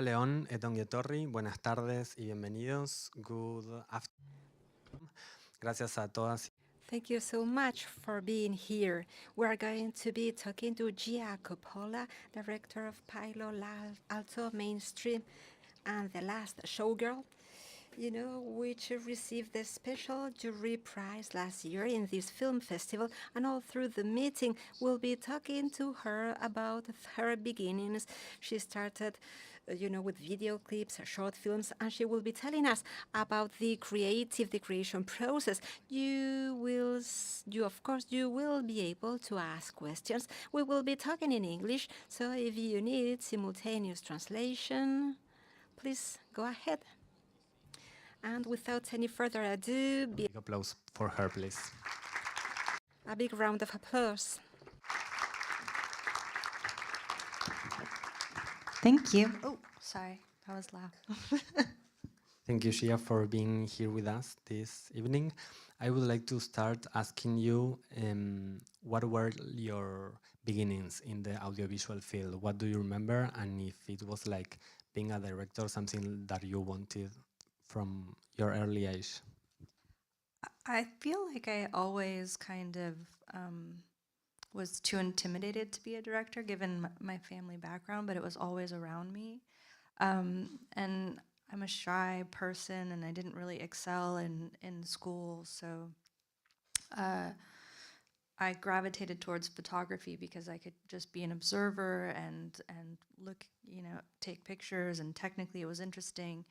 León, Etonguietorri, buenas tardes y bienvenidos. Good afternoon. Gracias a todas. Thank you so much for being here. We are going to be talking to Gia Coppola, director of Palo Alto Mainstream and The Last Showgirl, which received the special jury prize last year in this film festival. And all through the meeting, we'll be talking to her about her beginnings. She started with video clips, short films, and she will be telling us about the creation process. Of course, you will be able to ask questions. We will be talking in English, so if you need simultaneous translation, please go ahead. And without any further ado, Big applause for her, please. A big round of applause. Thank you. Oh, sorry, that was loud. Thank you, Gia, for being here with us this evening. I would like to start asking you, what were your beginnings in the audiovisual field? What do you remember? And if it was like being a director, something that you wanted from your early age? I feel like I always kind of was too intimidated to be a director, given my family background, but it was always around me. And I'm a shy person, and I didn't really excel in school, so I gravitated towards photography because I could just be an observer and look, take pictures, and technically it was interesting.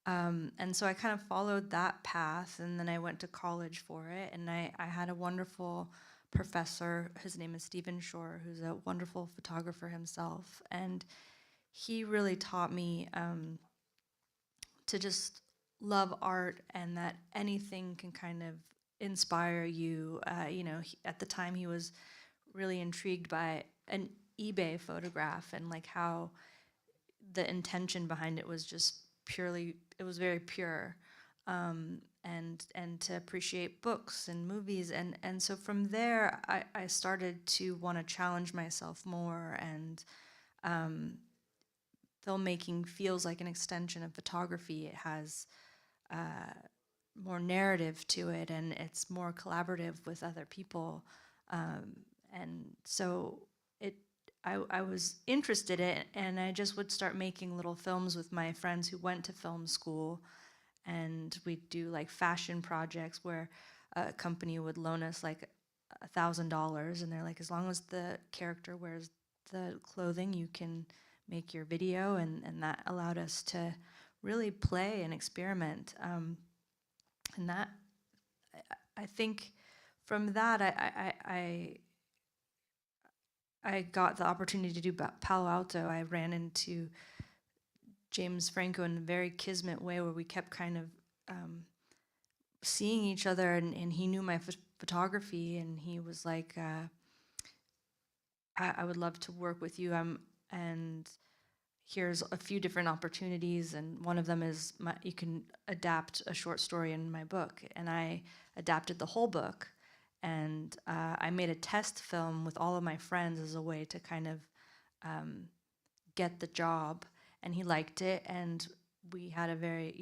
And so I kind of followed that path, and then I went to college for it, and I had a wonderful professor. His name is Stephen Shore, who's a wonderful photographer himself, and he really taught me to just love art, and that anything can kind of inspire you. At the time he was really intrigued by an eBay photograph, and like how the intention behind it was just it was very pure, and to appreciate books and movies, and so from there I started to want to challenge myself more, and filmmaking feels like an extension of photography. It has more narrative to it, and it's more collaborative with other people, and so I was interested in it, and I just would start making little films with my friends who went to film school, and we'd do like fashion projects where a company would loan us like $1,000, and they're like, as long as the character wears the clothing, you can make your video, and that allowed us to really play and experiment. And that, I think from that, I got the opportunity to do Palo Alto. I ran into James Franco in a very kismet way, where we kept kind of seeing each other, and he knew my photography, and he was like, I would love to work with you, and here's a few different opportunities, and one of them is you can adapt a short story in my book. And I adapted the whole book, and I made a test film with all of my friends as a way to kind of get the job, and he liked it, and we had a very,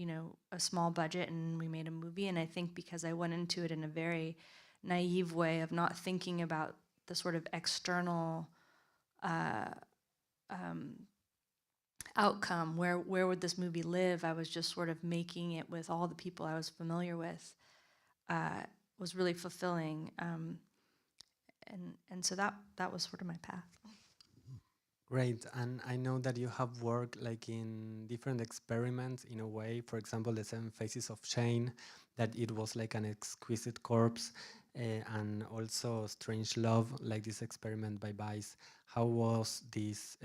a small budget, and we made a movie. And I think because I went into it in a very naive way of not thinking about the sort of external outcome, where would this movie live, I was just sort of making it with all the people I was familiar with, was really fulfilling, and so that was sort of my path. Great, and I know that you have worked like in different experiments in a way. For example, the 7 Faces of Shane, that it was like an exquisite corpse, and also Strange Love, like this experiment by Vice. How was this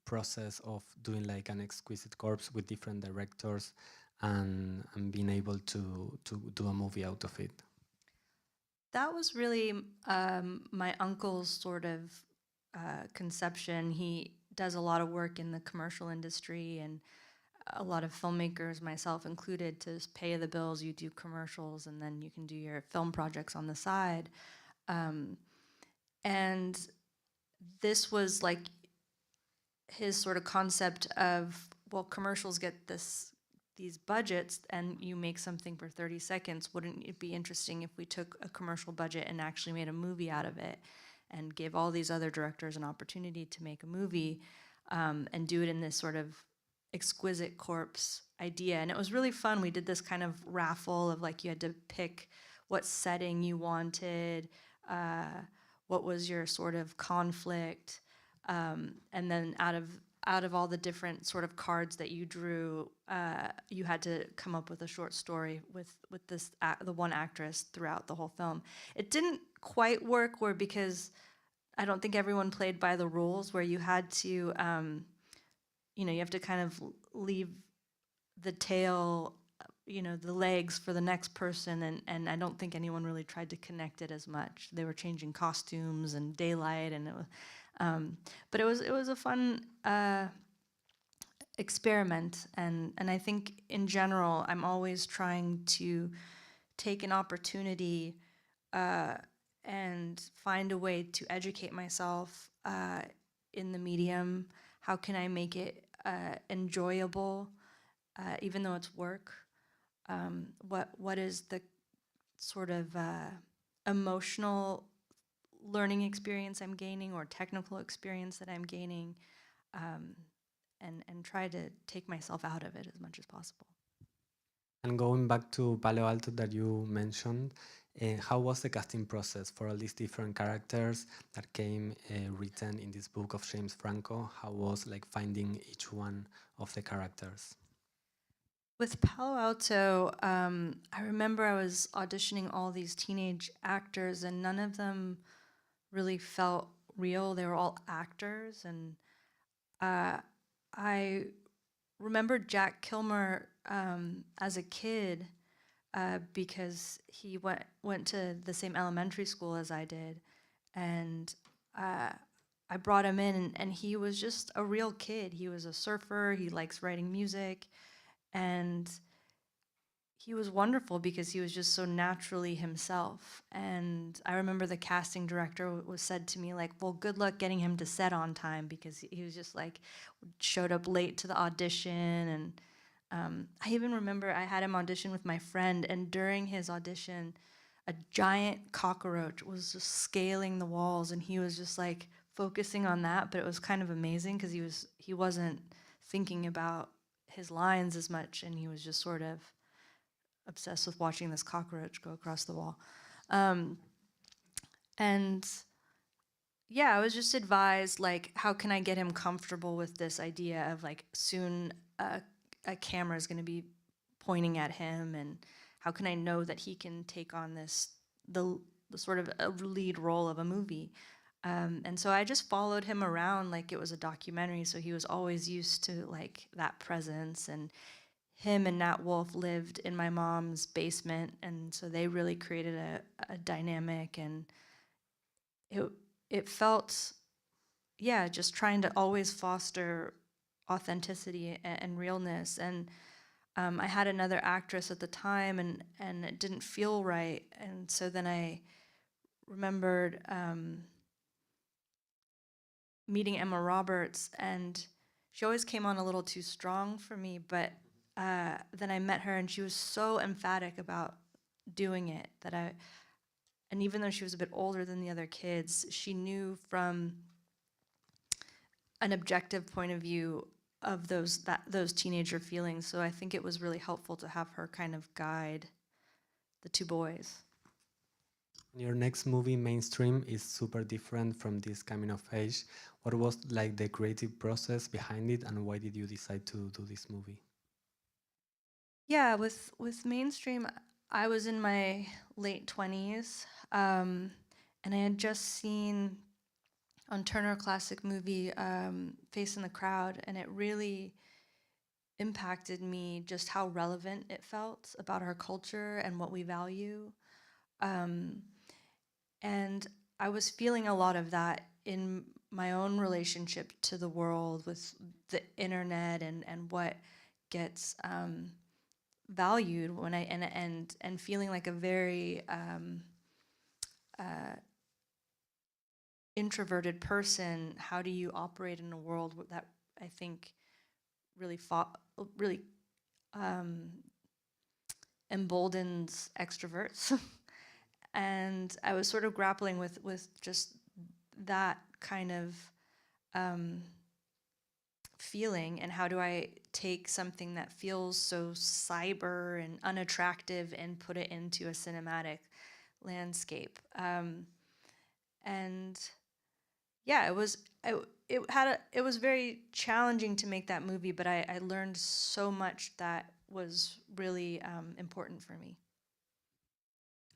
process of doing like an exquisite corpse with different directors, and being able to do a movie out of it? That was really my uncle's sort of conception. He does a lot of work in the commercial industry, and a lot of filmmakers, myself included, to pay the bills. You do commercials, and then you can do your film projects on the side. And this was like his sort of concept of well, commercials get these budgets and you make something for 30 seconds. Wouldn't it be interesting if we took a commercial budget and actually made a movie out of it and gave all these other directors an opportunity to make a movie, and do it in this sort of exquisite corpse idea? And it was really fun. We did this kind of raffle of like, you had to pick what setting you wanted, what was your sort of conflict, and then out of all the different sort of cards that you drew, you had to come up with a short story with the one actress throughout the whole film. It didn't quite work, because I don't think everyone played by the rules, where you had to, you have to kind of leave the tail, the legs for the next person, and I don't think anyone really tried to connect it as much. They were changing costumes and daylight, and it was, but it was a fun experiment, and I think in general I'm always trying to take an opportunity and find a way to educate myself in the medium. How can I make it enjoyable, even though it's work? What is the sort of emotional learning experience I'm gaining, or technical experience that I'm gaining, and try to take myself out of it as much as possible. And going back to Palo Alto that you mentioned, how was the casting process for all these different characters that came written in this book of James Franco? How was like finding each one of the characters? With Palo Alto, I remember I was auditioning all these teenage actors, and none of them really felt real. They were all actors, and I remember Jack Kilmer as a kid, because he went to the same elementary school as I did, and I brought him in, and he was just a real kid. He was a surfer. He likes writing music, and he was wonderful because he was just so naturally himself. And I remember the casting director was said to me like, well, good luck getting him to set on time, because he was just like, showed up late to the audition. And I even remember I had him audition with my friend, and during his audition, a giant cockroach was just scaling the walls, and he was just like focusing on that. But it was kind of amazing because he wasn't thinking about his lines as much, and he was just sort of obsessed with watching this cockroach go across the wall. And yeah, I was just advised, like, how can I get him comfortable with this idea of like, soon a camera is going to be pointing at him, and how can I know that he can take on the sort of a lead role of a movie. And so I just followed him around like it was a documentary, so he was always used to like that presence. And him and Nat Wolff lived in my mom's basement, and so they really created a dynamic, and it felt, yeah, just trying to always foster authenticity and realness. And I had another actress at the time, and it didn't feel right, and so then I remembered meeting Emma Roberts, and she always came on a little too strong for me, but then I met her, and she was so emphatic about doing it and even though she was a bit older than the other kids, she knew from an objective point of view of those teenager feelings. So I think it was really helpful to have her kind of guide the two boys. Your next movie, Mainstream, is super different from this coming of age. What was like the creative process behind it, and why did you decide to do this movie? Yeah, with Mainstream, I was in my late 20s, and I had just seen on Turner Classic Movie Face in the Crowd, and it really impacted me just how relevant it felt about our culture and what we value. And I was feeling a lot of that in my own relationship to the world with the internet, and what gets valued when I and feeling like a very introverted person. How do you operate in a world that I think really really um, emboldens extroverts. And I was sort of grappling with just that kind of um, feeling, and how do I take something that feels so cyber and unattractive and put it into a cinematic landscape. And yeah, it was very challenging to make that movie, but I learned so much that was really important for me.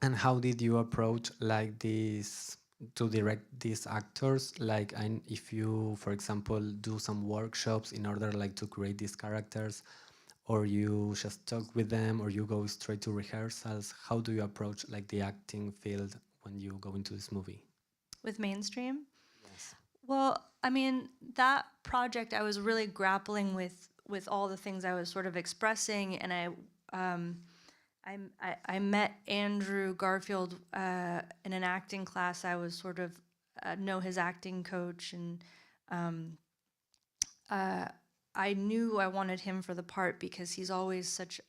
And how did you approach like this to direct these actors? Like, if you, for example, do some workshops in order like to create these characters, or you just talk with them, or you go straight to rehearsals? How do you approach like the acting field when you go into this movie? With mainstream, Yes. well, I mean, that project I was really grappling with all the things I was sort of expressing, and um, I met Andrew Garfield in an acting class. I was sort of know his acting coach, and um, uh, I knew I wanted him for the part because he's always such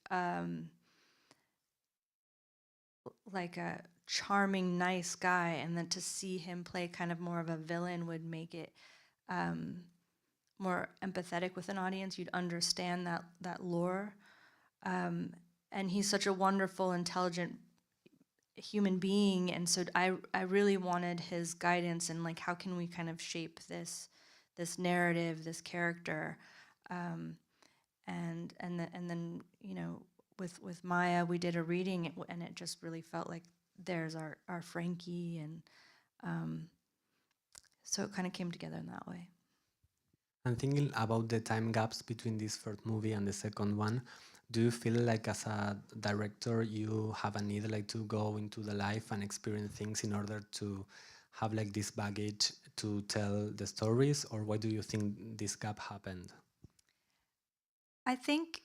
like a charming, nice guy, and then to see him play kind of more of a villain would make it um, more empathetic with an audience. You'd understand that lore, and he's such a wonderful, intelligent human being, and so I really wanted his guidance, and like how can we kind of shape this narrative, this character, um, and then with Maya we did a reading, and it just really felt like there's our Frankie, and um, so it kind of came together in that way. And thinking about the time gaps between this first movie and the second one, do you feel like as a director you have a need like to go into the life and experience things in order to have like this baggage to tell the stories, or why do you think this gap happened? I think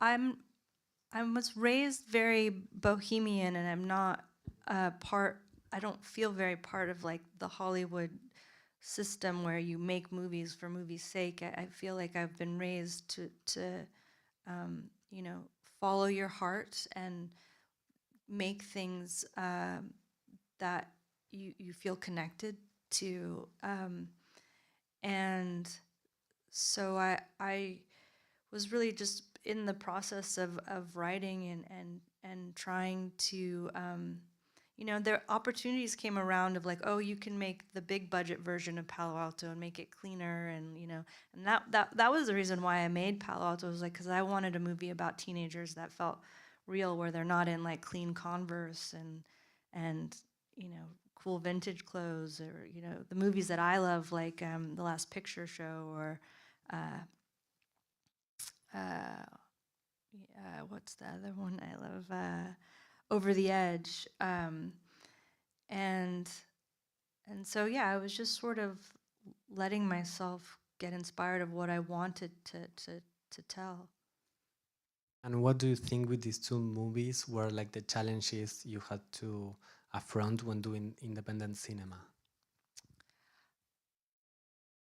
I'm I was raised very bohemian, and I'm not part. I don't feel very part of like the Hollywood system where you make movies for movies' sake. I feel like I've been raised to you know, follow your heart and make things that you feel connected to. And so I was really just in the process of writing, and trying to there opportunities came around of like, oh, you can make the big budget version of Palo Alto and make it cleaner, and that was the reason why I made Palo Alto, was like because I wanted a movie about teenagers that felt real, where they're not in like clean Converse and cool vintage clothes, or the movies that I love, like The Last Picture Show, or uh, uh, what's the other one I love? Over the Edge. And so yeah, I was just sort of letting myself get inspired of what I wanted to tell. And what do you think with these two movies were like the challenges you had to affront when doing independent cinema?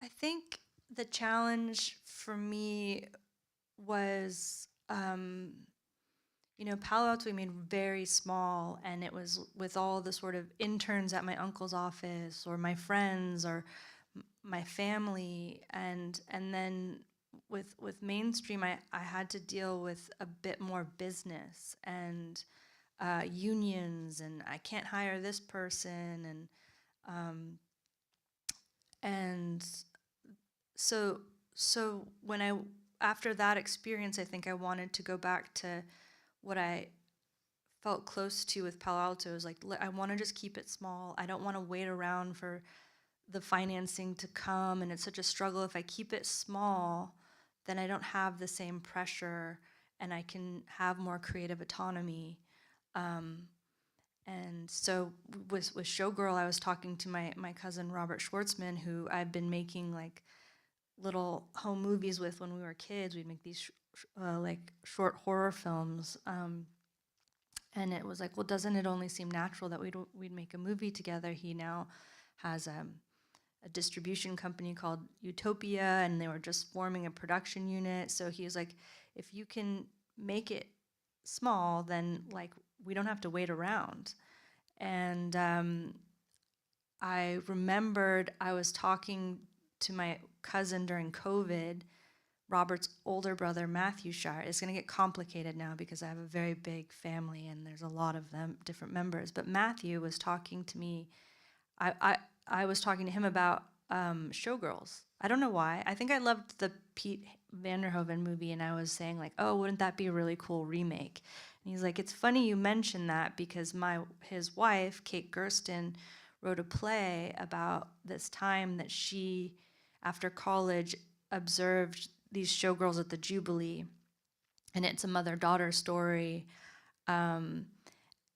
I think the challenge for me was, Palo Alto we made very small, and it was with all the sort of interns at my uncle's office, or my friends, or my family, and then with mainstream, I had to deal with a bit more business, and unions, and I can't hire this person, um, and so when I after that experience, I think I wanted to go back to what I felt close to with Palo Alto. Is like, I want to just keep it small. I don't want to wait around for the financing to come, and it's such a struggle. If I keep it small, then I don't have the same pressure, and I can have more creative autonomy. Um, and so with Showgirl, I was talking to my cousin Robert Schwartzman, who I've been making like little home movies with when we were kids. We'd make these like short horror films. And it was like, well, doesn't it only seem natural that we'd make a movie together? He now has a a distribution company called Utopia, and they were just forming a production unit. So he was like, if you can make it small, then like we don't have to wait around. And I remembered I was talking to my cousin during COVID, Robert's older brother, Matthew Shire. It's going to get complicated now because I have a very big family and there's a lot of them, different members. But Matthew was talking to me. I was talking to him about Showgirls. I don't know why. I think I loved the Pete Vanderhoven movie, and I was saying like, oh, wouldn't that be a really cool remake? And he's like, it's funny you mention that because his wife, Kate Gersten, wrote a play about this time that she, after college, observed these showgirls at the Jubilee, and it's a mother-daughter story.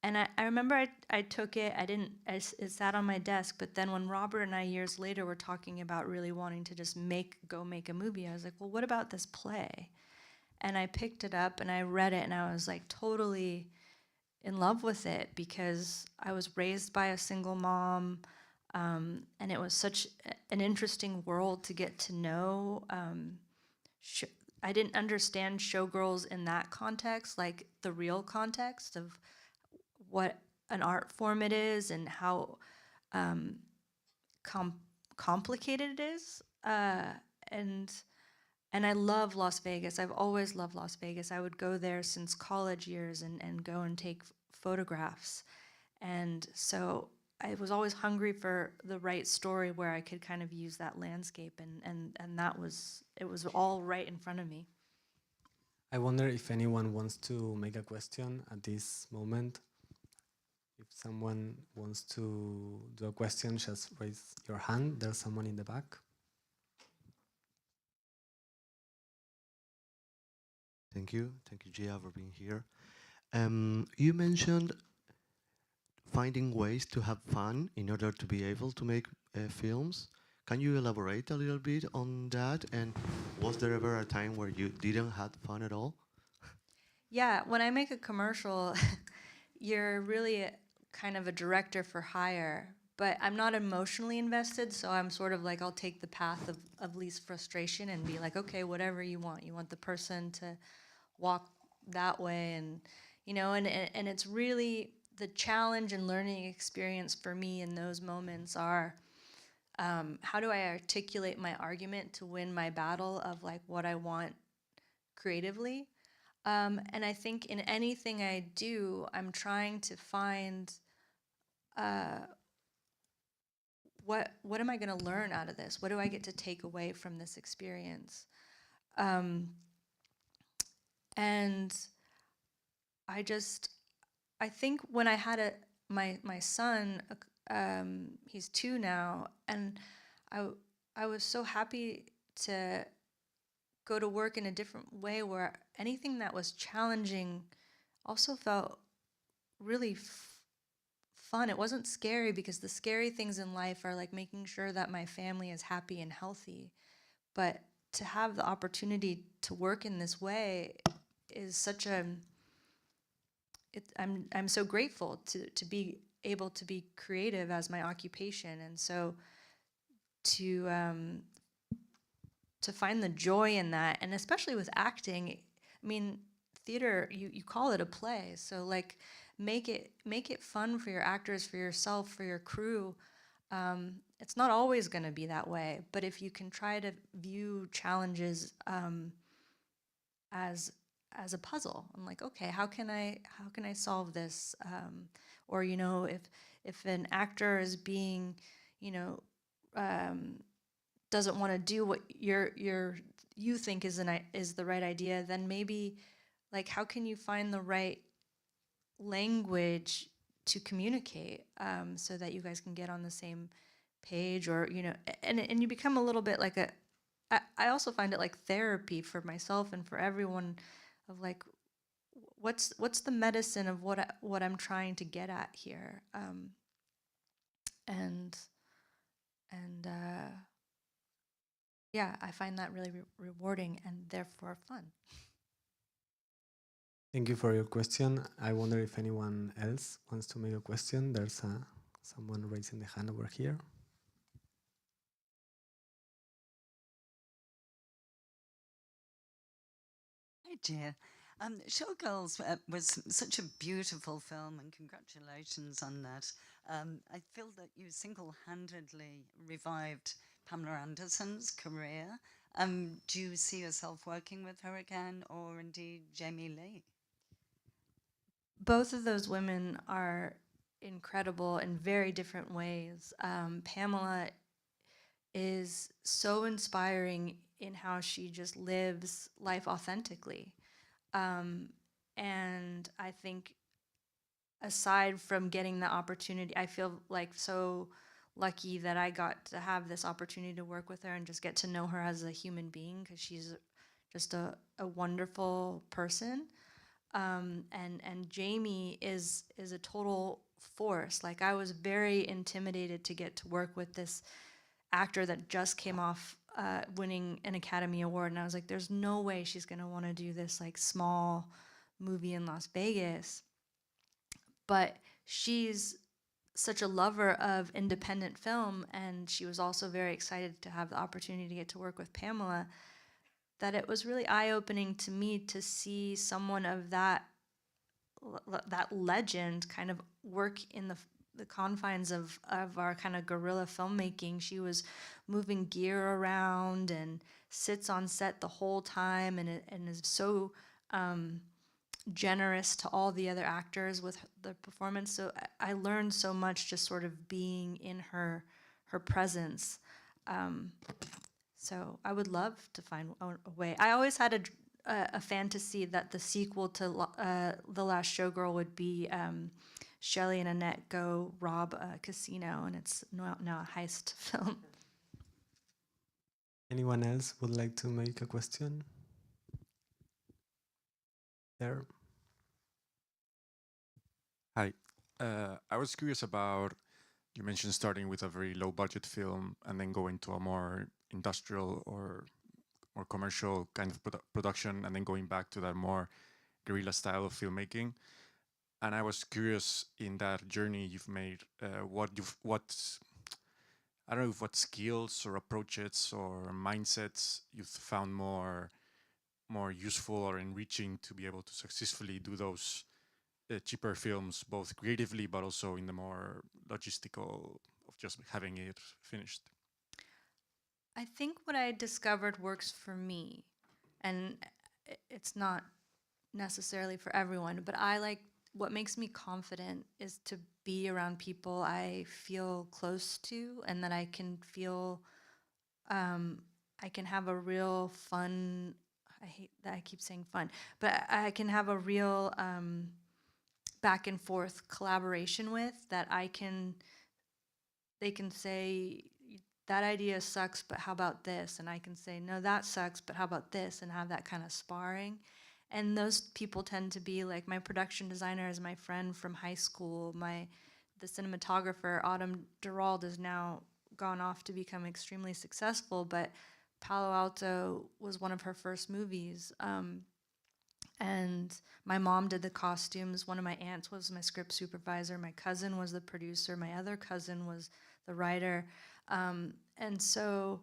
And I remember I took it, it sat on my desk, but then when Robert and I years later were talking about really wanting to just go make a movie, I was like, well, what about this play? And I picked it up and I read it and I was like totally in love with it because I was raised by a single mom, and it was such an interesting world to get to know. I didn't understand showgirls in that context, like the real context of what an art form it is and how complicated it is. And I love Las Vegas. I've always loved Las Vegas. I would go there since college years and go and take photographs. And so I was always hungry for the right story where I could kind of use that landscape, and it was all right in front of me. I wonder if anyone wants to make a question at this moment. If someone wants to do a question, just raise your hand. There's someone in the back. Thank you, Gia, for being here. You mentioned finding ways to have fun in order to be able to make films. Can you elaborate a little bit on that? And was there ever a time where you didn't have fun at all? Yeah, when I make a commercial, you're really kind of a director for hire, but I'm not emotionally invested, so I'm sort of like, I'll take the path of least frustration and be like, okay, whatever you want. You want the person to walk that way, and and it's really the challenge and learning experience for me in those moments are how do I articulate my argument to win my battle of like what I want creatively. And I think in anything I do, I'm trying to find what am I going to learn out of this? What do I get to take away from this experience? And I think when I had my son, he's 2 now, and I was so happy to go to work in a different way where anything that was challenging also felt really fun. It wasn't scary because the scary things in life are like making sure that my family is happy and healthy. But to have the opportunity to work in this way is such a I'm so grateful to be able to be creative as my occupation, and so to find the joy in that, and especially with acting. I mean, theater, you call it a play, so like make it fun for your actors, for yourself, for your crew. It's not always going to be that way, but if you can try to view challenges as a puzzle, I'm like, okay, how can I solve this? Or if an actor is being, doesn't want to do what you think is the right idea, then maybe like how can you find the right language to communicate, so that you guys can get on the same page, or and you become a little bit like I also find it like therapy for myself and for everyone, of like what's the medicine of what I'm trying to get at here, and and yeah, I find that really rewarding and therefore fun. Thank you for your question. I wonder if anyone else wants to make a question. There's someone raising the hand over here. Gia. Showgirls was such a beautiful film, and congratulations on that. I feel that you single-handedly revived Pamela Anderson's career. Do you see yourself working with her again, or indeed Jamie Lee? Both of those women are incredible in very different ways. Pamela is so inspiring in how she just lives life authentically. And I think aside from getting the opportunity, I feel like so lucky that I got to have this opportunity to work with her and just get to know her as a human being, because she's just a wonderful person. And Jamie is a total force. Like, I was very intimidated to get to work with this actor that just came off winning an Academy Award, and I was like, there's no way she's gonna want to do this like small movie in Las Vegas. But she's such a lover of independent film, and she was also very excited to have the opportunity to get to work with Pamela, that it was really eye-opening to me to see someone of that legend kind of work in the confines of our kind of guerrilla filmmaking. She was moving gear around and sits on set the whole time, and is so generous to all the other actors with the performance. So I learned so much just sort of being in her presence. So I would love to find a way. I always had a fantasy that the sequel to The Last Showgirl would be Shelley and Annette go rob a casino, and it's now a heist film. Anyone else would like to make a question? There. Hi. I was curious about, you mentioned starting with a very low budget film and then going to a more industrial or more commercial kind of production, and then going back to that more guerrilla style of filmmaking. And I was curious, in that journey you've made, I don't know what skills or approaches or mindsets you've found more useful or enriching to be able to successfully do those cheaper films, both creatively but also in the more logistical of just having it finished. I think what I discovered works for me, and it's not necessarily for everyone, but I like, what makes me confident is to be around people I feel close to, and that I can feel, I can have a real fun, I hate that I keep saying fun, but I can have a real back and forth collaboration with, that they can say, that idea sucks, but how about this? And I can say, no, that sucks, but how about this? And have that kind of sparring. And those people tend to be like, my production designer is my friend from high school. The cinematographer, Autumn Durald, has now gone off to become extremely successful, but Palo Alto was one of her first movies. And my mom did the costumes. One of my aunts was my script supervisor. My cousin was the producer. My other cousin was the writer. And so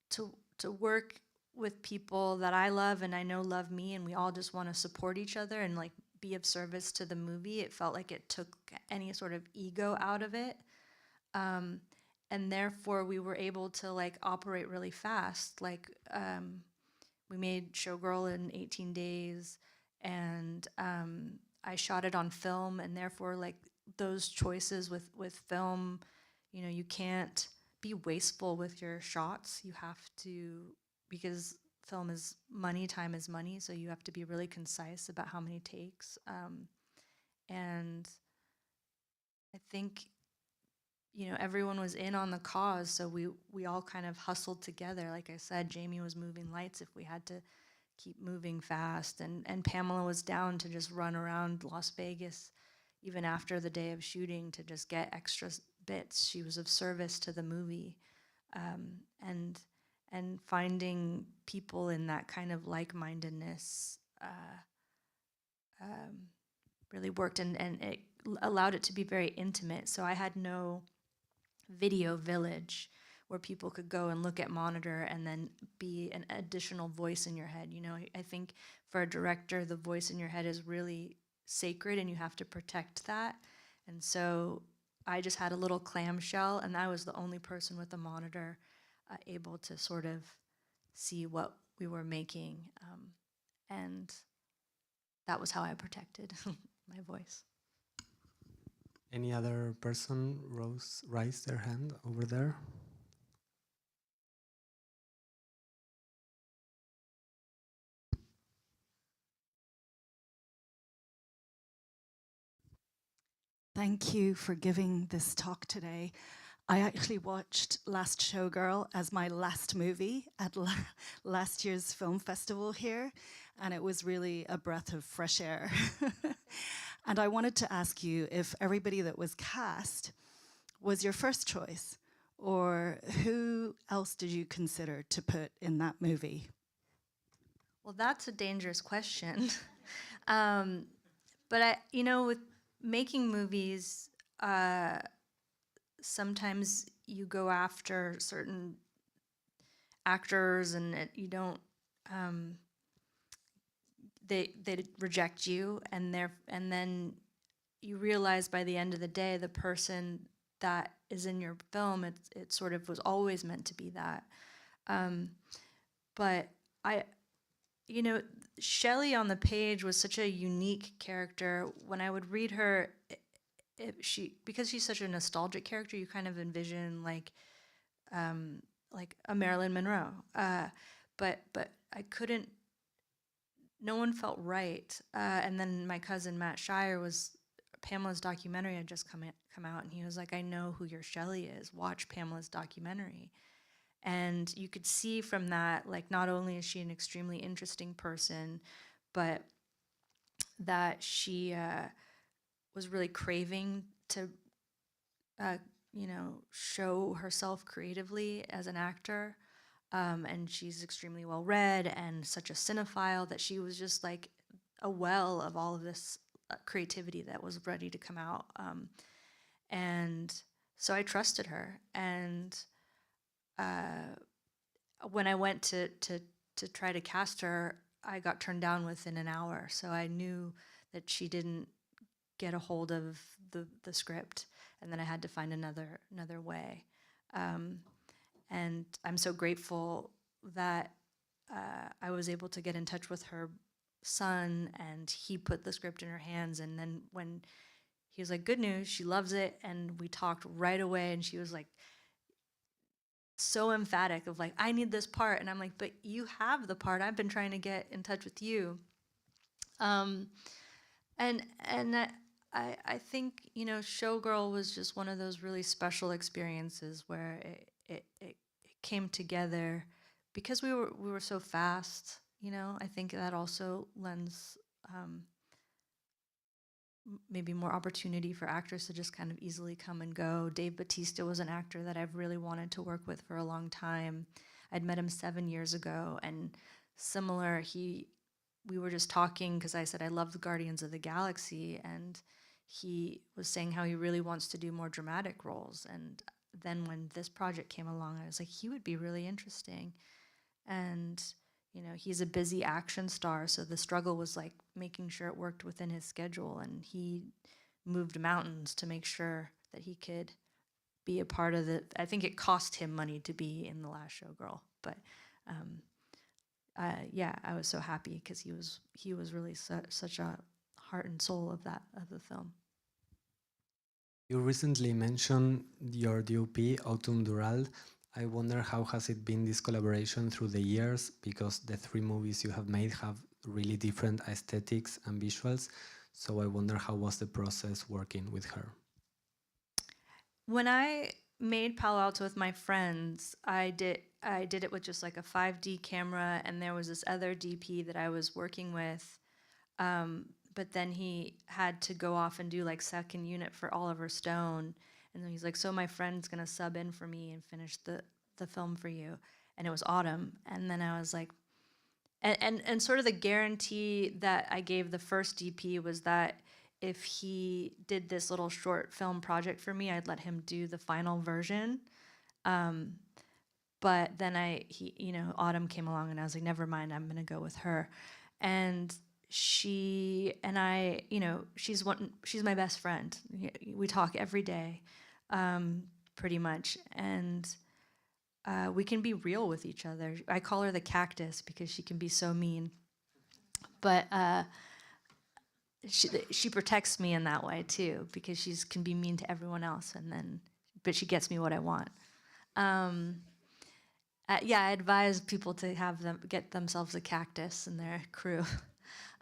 to work with people that I love and I know love me, and we all just want to support each other and like be of service to the movie, it felt like it took any sort of ego out of it. And therefore we were able to like operate really fast. Like, we made Showgirl in 18 days, and I shot it on film, and therefore like those choices with film, you know, you can't be wasteful with your shots. You have to, because film is money, time is money, so you have to be really concise about how many takes. And I think, you know, everyone was in on the cause, so we all kind of hustled together. Like I said, Jamie was moving lights if we had to keep moving fast, and Pamela was down to just run around Las Vegas even after the day of shooting to just get extra bits. She was of service to the movie. And finding people in that kind of like-mindedness really worked, and it allowed it to be very intimate. So I had no video village where people could go and look at monitor and then be an additional voice in your head. You know, I think for a director, the voice in your head is really sacred and you have to protect that. And so I just had a little clamshell, and I was the only person with a monitor able to sort of see what we were making. And that was how I protected my voice. Any other person raise their hand over there? Thank you for giving this talk today. I actually watched Last Showgirl as my last movie at last year's film festival here, and it was really a breath of fresh air. And I wanted to ask you if everybody that was cast was your first choice, or who else did you consider to put in that movie? Well, that's a dangerous question. But with making movies, sometimes you go after certain actors, and you don't. They reject you, and then you realize by the end of the day, the person that is in your film, it sort of was always meant to be that. But Shelley on the page was such a unique character. When I would read her, because she's such a nostalgic character, you kind of envision like a Marilyn Monroe. But I couldn't. No one felt right. And then my cousin Matt Shire Pamela's documentary had just come out, and he was like, "I know who your Shelley is. Watch Pamela's documentary." And you could see from that, like, not only is she an extremely interesting person, but that she was really craving to, show herself creatively as an actor. And she's extremely well read and such a cinephile that she was just like a well of all of this creativity that was ready to come out. And so I trusted her. And when I went to try to cast her, I got turned down within an hour. So I knew that she didn't get a hold of the script, and then I had to find another way. And I'm so grateful that I was able to get in touch with her son, and he put the script in her hands. And then when he was like, "Good news, she loves it," and we talked right away, and she was like so emphatic of like, "I need this part," and I'm like, "But you have the part. I've been trying to get in touch with you." And I think Showgirl was just one of those really special experiences where it came together because we were so fast. I think that also lends maybe more opportunity for actors to just kind of easily come and go. Dave Bautista was an actor that I've really wanted to work with for a long time. I'd met him 7 years ago, and similar, we were just talking because I said I love the Guardians of the Galaxy, and he was saying how he really wants to do more dramatic roles. And then when this project came along, I was like, he would be really interesting. And he's a busy action star, so the struggle was like making sure it worked within his schedule, and he moved mountains to make sure that he could be a part of I think it cost him money to be in The Last Showgirl, but yeah, I was so happy because he was really such a heart and soul of the film. You recently mentioned your DOP, Autumn Dural. I wonder how has it been, this collaboration through the years, because the 3 movies you have made have really different aesthetics and visuals. So I wonder how was the process working with her? When I made Palo Alto with my friends, I did it with just like a 5D camera, and there was this other DP that I was working with, but then he had to go off and do like second unit for Oliver Stone, and then he's like, "So my friend's gonna sub in for me and finish the film for you," and it was Autumn, and then I was like, and sort of the guarantee that I gave the first DP was that if he did this little short film project for me, I'd let him do the final version. but then Autumn came along, and I was like, never mind, I'm gonna go with her. And she and I, she's my best friend. We talk every day, pretty much, and we can be real with each other. I call her the cactus because she can be so mean, but she protects me in that way too, because she can be mean to everyone else, but she gets me what I want. Yeah, I advise people to have them get themselves a cactus in their crew.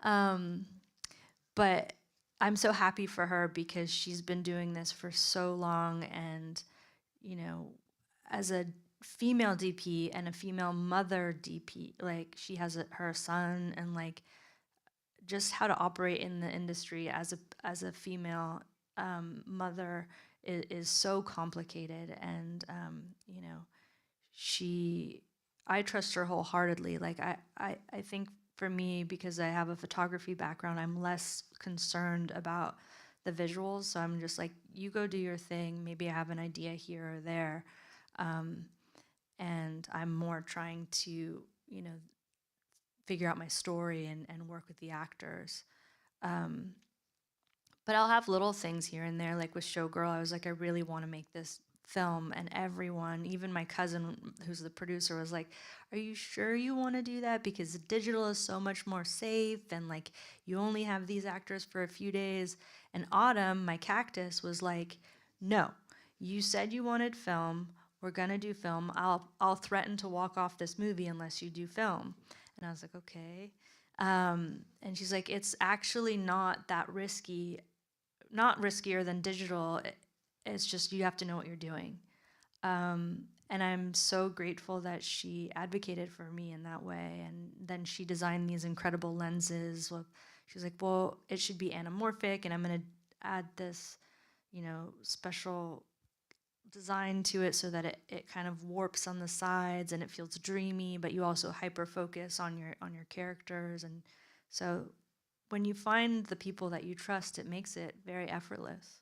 But I'm so happy for her because she's been doing this for so long, and as a female DP and a female mother DP, like she has her son, and like just how to operate in the industry as a female mother is so complicated, and she I trust her wholeheartedly. Like I think for me, because I have a photography background, I'm less concerned about the visuals. So I'm just like, you go do your thing. Maybe I have an idea here or there. And I'm more trying to, figure out my story and work with the actors. But I'll have little things here and there, like with Showgirl. I was like, I really want to make this film, and everyone, even my cousin, who's the producer, was like, "Are you sure you want to do that? Because digital is so much more safe, and like you only have these actors for a few days." And Autumn, my cactus, was like, "No, you said you wanted film. We're gonna do film. I'll threaten to walk off this movie unless you do film." And I was like, "Okay." And she's like, "It's actually not that risky, not riskier than digital. It's just you have to know what you're doing." And I'm so grateful that she advocated for me in that way. And then she designed these incredible lenses. Well, she's like, "Well, it should be anamorphic, and I'm going to add this, special design to it so that it kind of warps on the sides and it feels dreamy, but you also hyper focus on your characters." And so when you find the people that you trust, it makes it very effortless.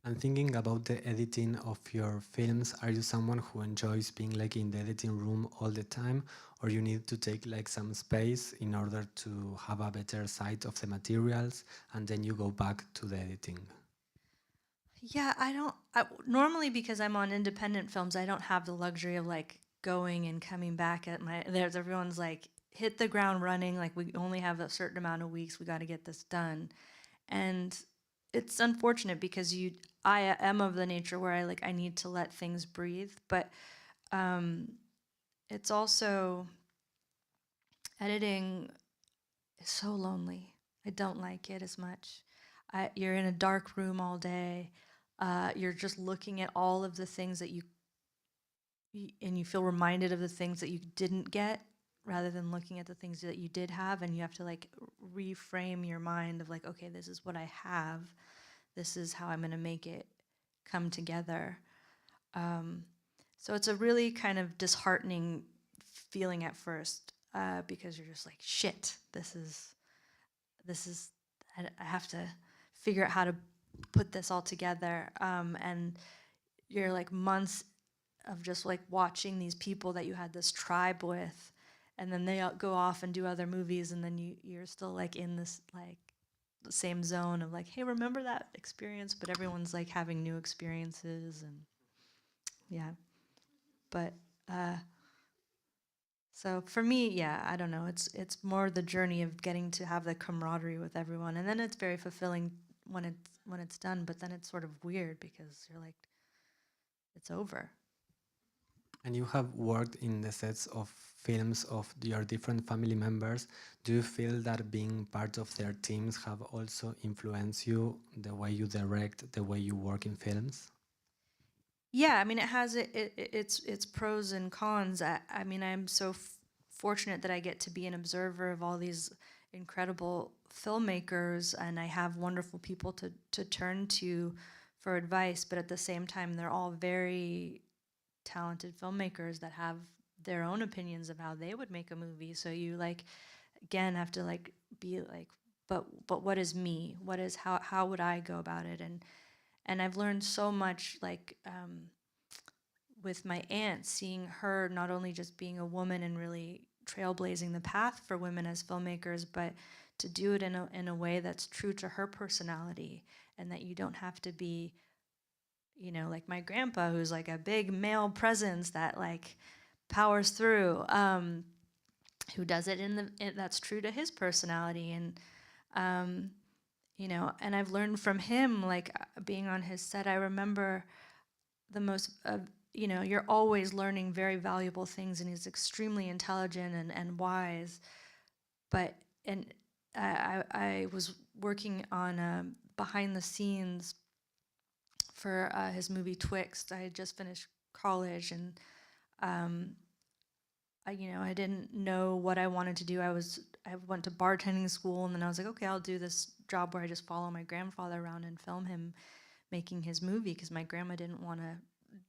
And thinking about the editing of your films, are you someone who enjoys being like in the editing room all the time, or you need to take like some space in order to have a better sight of the materials and then you go back to the editing? Yeah, normally, because I'm on independent films, I don't have the luxury of like going and coming back everyone's like, hit the ground running, like we only have a certain amount of weeks, we got to get this done. And it's unfortunate because I am of the nature where I need to let things breathe, but it's also, editing is so lonely. I don't like it as much. You're in a dark room all day. You're just looking at all of the things that and you feel reminded of the things that you didn't get, rather than looking at the things that you did have, and you have to like reframe your mind of like, okay, this is what I have. This is how I'm going to make it come together. So it's a really kind of disheartening feeling at first, because you're just like, shit, this is, I have to figure out how to put this all together. And you're like months of just like watching these people that you had this tribe with, and then they go off and do other movies, and then you're still like in this like the same zone of like, hey, remember that experience? But everyone's like having new experiences, and yeah. But so for me, yeah, I don't know. It's more the journey of getting to have the camaraderie with everyone, and then it's very fulfilling when it's done. But then it's sort of weird because you're like, it's over. And you have worked in the sets of films of your different family members. Do you feel that being part of their teams have also influenced you, the way you direct, the way you work in films? Yeah, I mean, it has its pros and cons. I mean, I'm so fortunate that I get to be an observer of all these incredible filmmakers, and I have wonderful people to turn to for advice. But at the same time, they're all very talented filmmakers that have their own opinions of how they would make a movie. So you like, again, have to like be like, but what is me? What is how would I go about it? And I've learned so much, like with my aunt, seeing her not only just being a woman and really trailblazing the path for women as filmmakers, but to do it in a way that's true to her personality, and that you don't have to be, you know, like my grandpa, who's like a big male presence that like powers through, who does it that's true to his personality. And you know, and I've learned from him, like being on his set, I remember the most, you know, you're always learning very valuable things, and he's extremely intelligent and wise. But, and I was working on behind the scenes for his movie Twixt. I had just finished college, and um, you know, I didn't know what I wanted to do. I went to bartending school, and then I was like, okay, I'll do this job where I just follow my grandfather around and film him making his movie, because my grandma didn't want to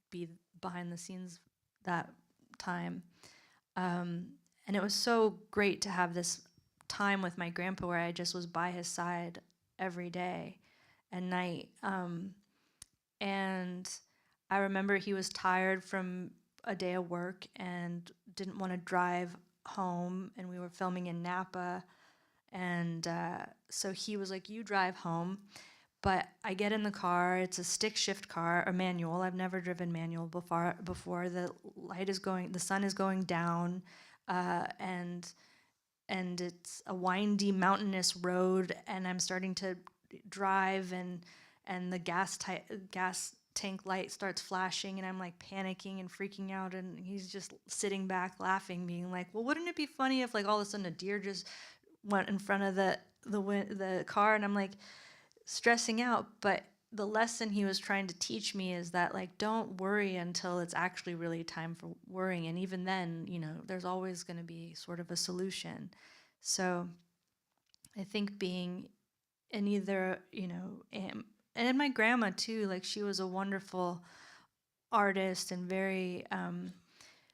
be behind the scenes that time. And it was so great to have this time with my grandpa where I just was by his side every day and night. And I remember he was tired from a day of work and didn't want to drive home, and we were filming in Napa. And so he was like, "You drive home." But I get in the car. It's a stick shift car, a manual. I've never driven manual before. The light is going, the sun is going down, and it's a windy, mountainous road. And I'm starting to drive, and the gas tank light starts flashing, and I'm like panicking and freaking out. And he's just sitting back, laughing, being like, "Well, wouldn't it be funny if like all of a sudden a deer just went in front of the car?" And I'm like, stressing out. But the lesson he was trying to teach me is that, like, don't worry until it's actually really time for worrying, and even then, you know, there's always going to be sort of a solution. So I think being in either, you know, and my grandma too, like she was a wonderful artist and very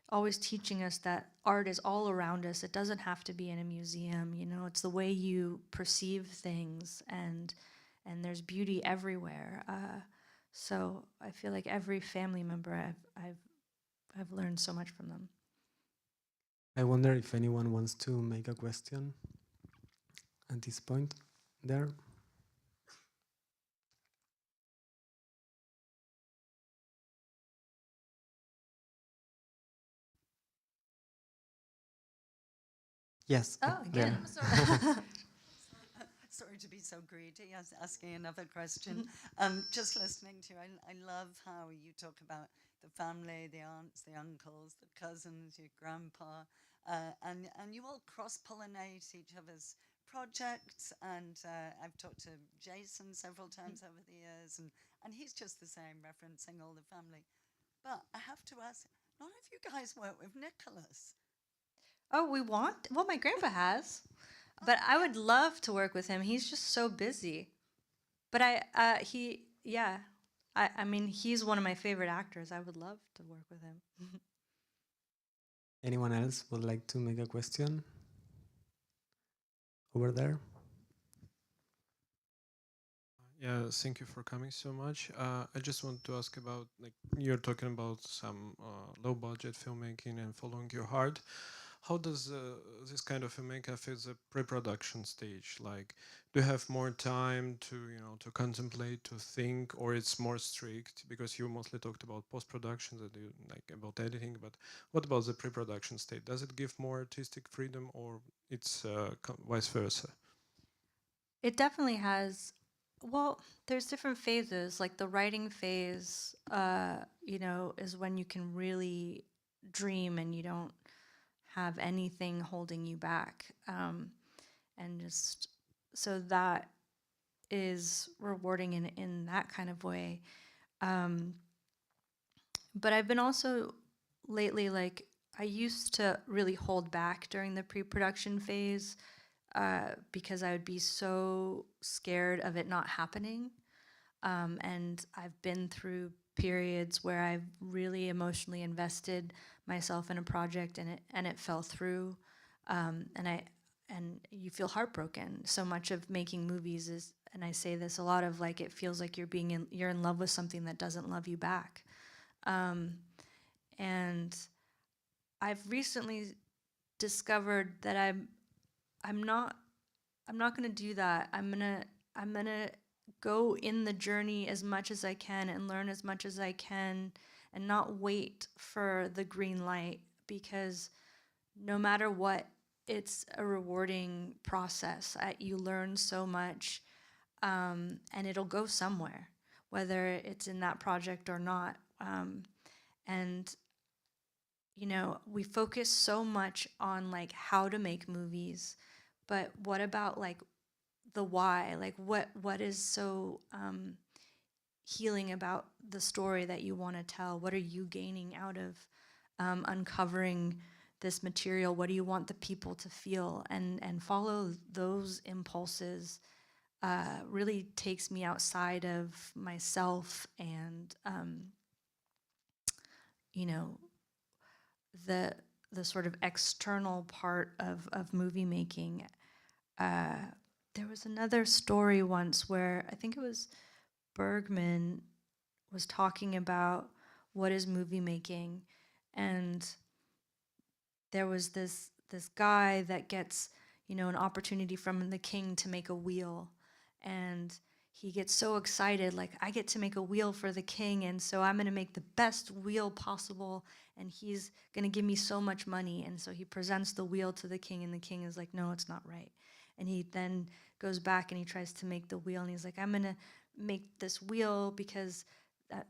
always teaching us that art is all around us. It doesn't have to be in a museum, you know, it's the way you perceive things, and there's beauty everywhere. So I feel like every family member, I've learned so much from them. I wonder if anyone wants to make a question at this point there. Yes. Oh, there. again, I'm sorry. Sorry to be so greedy, asking another question. Just listening to you, I love how you talk about the family, the aunts, the uncles, the cousins, your grandpa, and you all cross-pollinate each other's projects. And I've talked to Jason several times over the years, and he's just the same, referencing all the family. But I have to ask, none of you guys work with Nicholas. Oh, well, my grandpa has, but I would love to work with him. He's just so busy. But yeah, I mean, he's one of my favorite actors. I would love to work with him. Anyone else would like to make a question? Over there. Yeah, thank you for coming so much. I just want to ask about, like, you're talking about some low budget filmmaking and following your heart. How does this kind of filmmaking affect the pre-production stage? Like, do you have more time to, you know, to contemplate, to think, or it's more strict? Because you mostly talked about post-production, that you like about editing, but what about the pre-production state? Does it give more artistic freedom, or it's vice versa? It definitely has. Well, there's different phases. Like the writing phase, you know, is when you can really dream and you don't have anything holding you back. And just so that is rewarding in that kind of way. Um, but I've been also lately, like, I used to really hold back during the pre production phase because I would be so scared of it not happening. And I've been through periods where I've really emotionally invested myself in a project, and it fell through. And you feel heartbroken. So much of making movies is, and I say this a lot, of like, it feels like you're in love with something that doesn't love you back. And I've recently discovered that I'm not going to do that. I'm going to go in the journey as much as I can and learn as much as I can and not wait for the green light, because no matter what, it's a rewarding process. You learn so much, and it'll go somewhere, whether it's in that project or not. And you know, we focus so much on like how to make movies, but what about like the why? Like what is so healing about the story that you want to tell? What are you gaining out of uncovering this material? What do you want the people to feel? And follow those impulses really takes me outside of myself and you know, the sort of external part of movie making. There was another story once where I think it was Bergman was talking about what is movie making, and there was this guy that gets, you know, an opportunity from the king to make a wheel, and he gets so excited, like, I get to make a wheel for the king, and so I'm going to make the best wheel possible, and he's going to give me so much money. And so he presents the wheel to the king, and the king is like, no, it's not right. And he then goes back and he tries to make the wheel, and he's like, I'm going to make this wheel because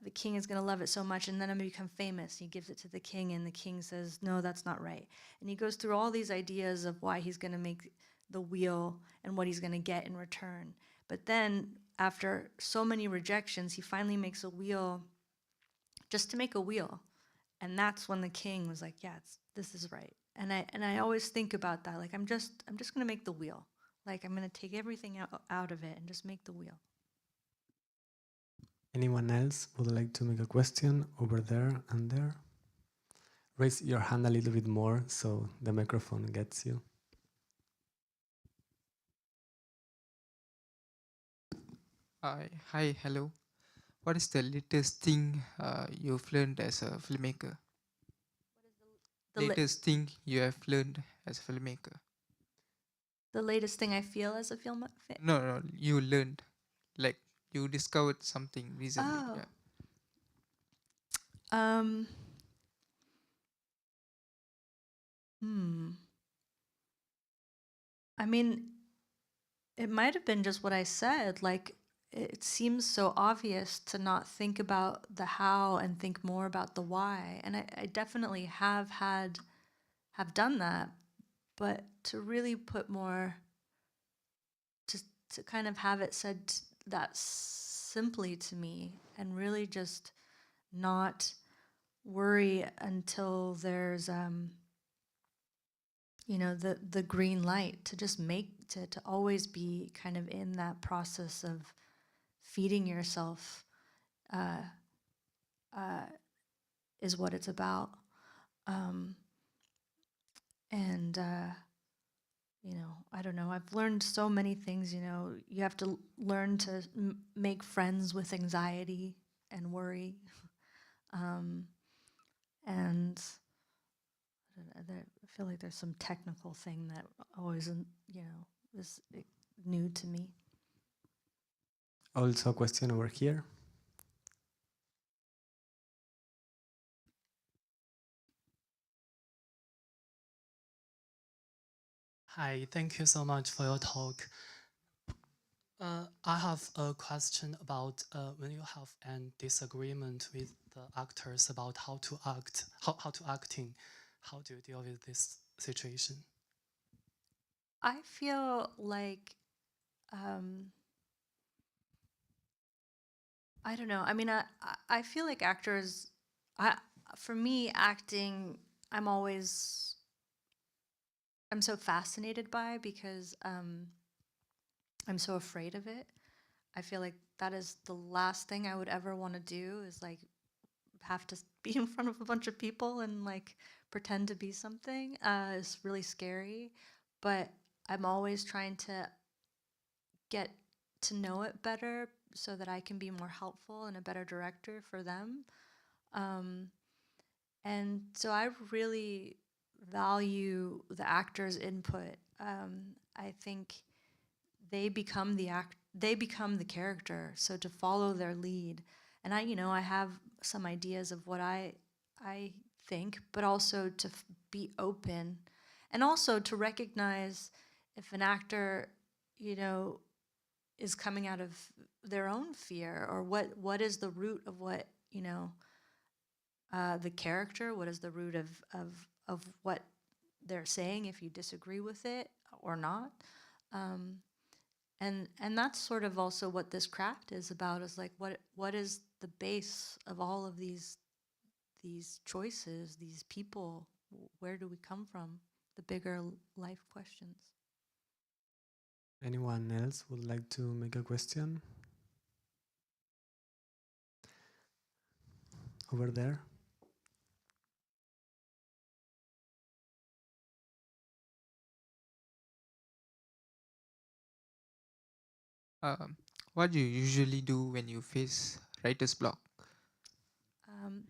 the king is going to love it so much, and then I'm going to become famous. He gives it to the king, and the king says, no, that's not right. And he goes through all these ideas of why he's going to make the wheel and what he's going to get in return. But then, after so many rejections, he finally makes a wheel just to make a wheel. And that's when the king was like, yeah, this is right. And I always think about that. Like, I'm just going to make the wheel. Like, I'm going to take everything out of it and just make the wheel. Anyone else would like to make a question over there and there? Raise your hand a little bit more so the microphone gets you. Hi, hello. What is the latest thing you've learned as a filmmaker? Latest thing you have learned as a filmmaker? The latest thing I feel as a film. No, you learned. Like, you discovered something recently. Oh. Yeah. I mean, it might have been just what I said. Like, it seems so obvious to not think about the how and think more about the why. And I definitely have done that, but to really put more, to kind of have it said that simply to me, and really just not worry until there's you know, the green light, to just make, to always be kind of in that process of feeding yourself is what it's about. And you know, I don't know, I've learned so many things. You know, you have to learn to make friends with anxiety and worry. And I feel like there's some technical thing that always, you know, is new to me. Also a question over here. Hi, thank you so much for your talk. I have a question about when you have a disagreement with the actors about how to act, how to acting, how do you deal with this situation? I feel like, I don't know. I mean, I feel like actors, for me, acting, I'm so fascinated by, because I'm so afraid of it. I feel like that is the last thing I would ever want to do, is like have to be in front of a bunch of people and like pretend to be something. It's really scary, but I'm always trying to get to know it better so that I can be more helpful and a better director for them. And so I really value the actor's input. I think they become they become the character. So to follow their lead, and I have some ideas of what I think, but also to be open, and also to recognize if an actor, is coming out of their own fear, or what is the root of what the character, what is the root of what they're saying, if you disagree with it or not. um, and that's sort of also what this craft is about, is like what is the base of all of these choices, these people, where do we come from, the bigger life questions. Anyone else would like to make a question? Over there. Um, what do you usually do when you face writer's block? um,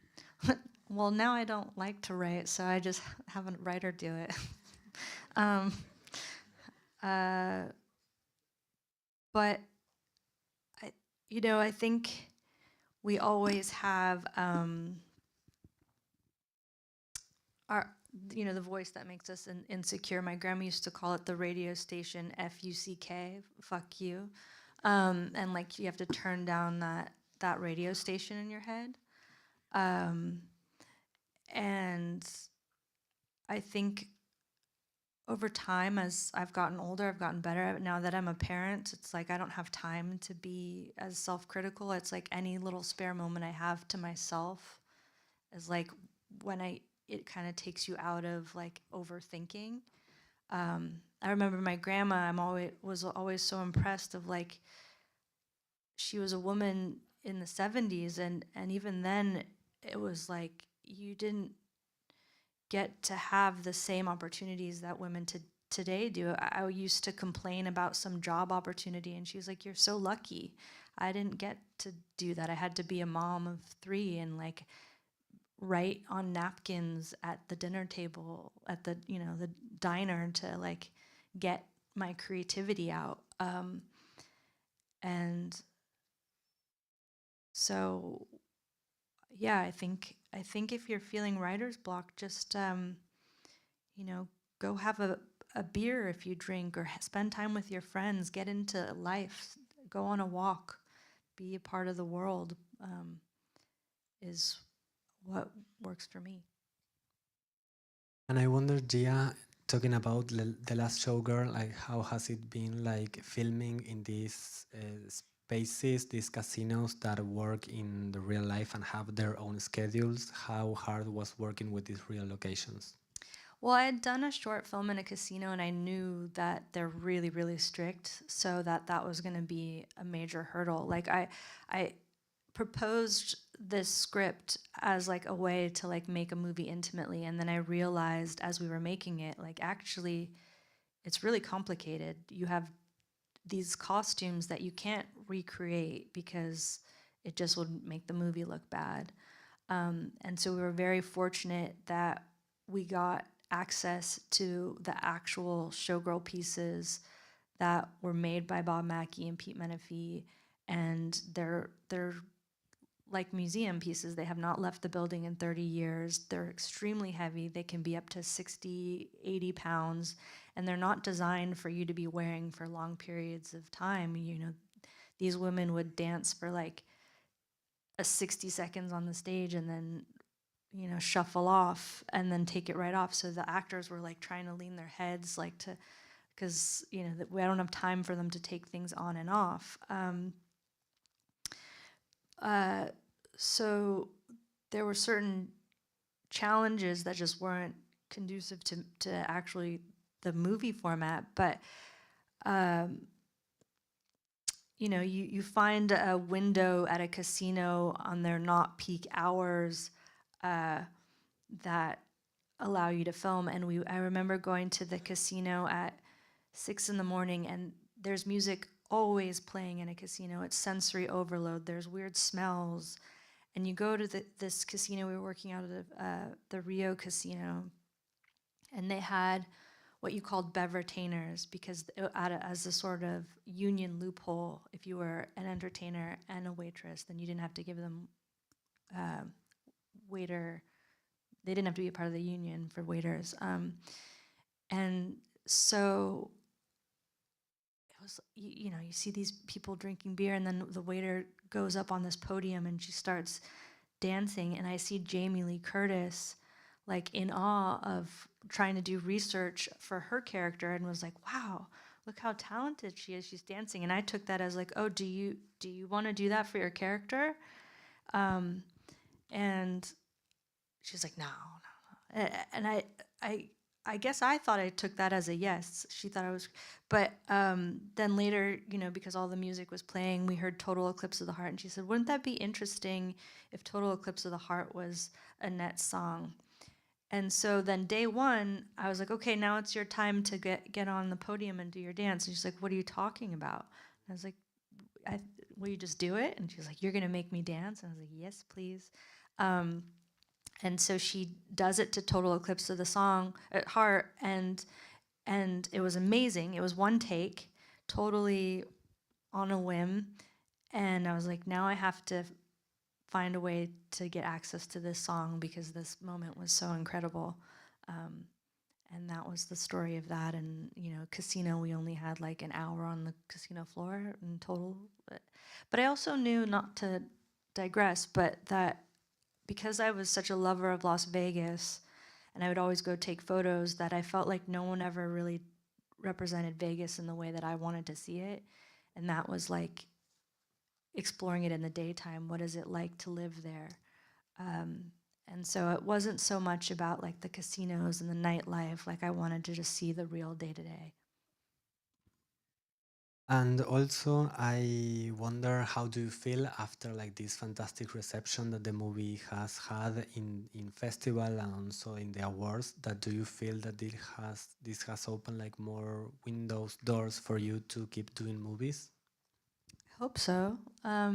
well, now I don't like to write, so I just have a writer do it. um, but I think we always have our the voice that makes us insecure. My grandma used to call it the radio station, FUCK, fuck you. And like you have to turn down that radio station in your head. And I think over time, as I've gotten older, I've gotten better. Now that I'm a parent, it's like I don't have time to be as self-critical. It's like any little spare moment I have to myself is like when it kind of takes you out of like overthinking. I remember my grandma. Was always so impressed of like, she was a woman in the 70s, and even then it was like you didn't get to have the same opportunities that women today do. I used to complain about some job opportunity, and she was like, "You're so lucky. I didn't get to do that. I had to be a mom of 3 and like write on napkins at the dinner table at the the diner to like get my creativity out." And so yeah, I think if you're feeling writer's block, just go have a beer if you drink, or spend time with your friends, get into life, go on a walk, be a part of the world, is what works for me. And I wonder, Gia, talking about the last showgirl, like how has it been like filming in these spaces, these casinos that work in the real life and have their own schedules? How hard was working with these real locations? Well, I had done a short film in a casino, and I knew that they're really, really strict, so that was going to be a major hurdle. Like I proposed this script as like a way to like make a movie intimately, and then I realized as we were making it, like actually it's really complicated. You have these costumes that you can't recreate because it just would make the movie look bad. And so we were very fortunate that we got access to the actual showgirl pieces that were made by Bob Mackie and Pete Menefee, and they're like museum pieces. They have not left the building in 30 years. They're extremely heavy. They can be up to 60, 80 pounds, and they're not designed for you to be wearing for long periods of time. These women would dance for like a 60 seconds on the stage and then shuffle off and then take it right off. So the actors were like trying to lean their heads like to, because we don't have time for them to take things on and off. So there were certain challenges that just weren't conducive to actually the movie format. But you find a window at a casino on their not peak hours that allow you to film. And I remember going to the casino at 6 a.m, and there's music always playing in a casino. It's sensory overload. There's weird smells, and you go to this casino. We were working out of the Rio casino, and they had what you called bevertainers, because as a sort of union loophole, if you were an entertainer and a waitress, then you didn't have to give them waiter. They didn't have to be a part of the union for waiters. And so it was, you know, you see these people drinking beer, and then the waiter goes up on this podium and she starts dancing, and I see Jamie Lee Curtis like in awe of trying to do research for her character, and was like, wow, look how talented she is, she's dancing. And I took that as like, oh, do you want to do that for your character? And she's like, no. And I guess I thought I took that as a yes. She thought I was, but then later, you know, because all the music was playing, we heard Total Eclipse of the Heart, and she said, wouldn't that be interesting if Total Eclipse of the Heart was Annette's song? And so then day one, I was like, okay, now it's your time to get on the podium and do your dance. And she's like, what are you talking about? And I was like, will you just do it? And she was like, you're gonna make me dance? And I was like, yes, please. And so she does it to Total Eclipse of the Song at Heart, and it was amazing. It was one take, totally on a whim. And I was like, now I have to find a way to get access to this song, because this moment was so incredible. And that was the story of that. And, you know, casino, we only had like an hour on the casino floor in total. But I also knew, not to digress, but that because I was such a lover of Las Vegas, and I would always go take photos, that I felt like no one ever really represented Vegas in the way that I wanted to see it. And that was like exploring it in the daytime. What is it like to live there? And so it wasn't so much about like the casinos and the nightlife. Like, I wanted to just see the real day to day. And also, I wonder, how do you feel after like this fantastic reception that the movie has had in festival and also in the awards? That do you feel that this has opened like more windows, doors for you to keep doing movies? I hope so. I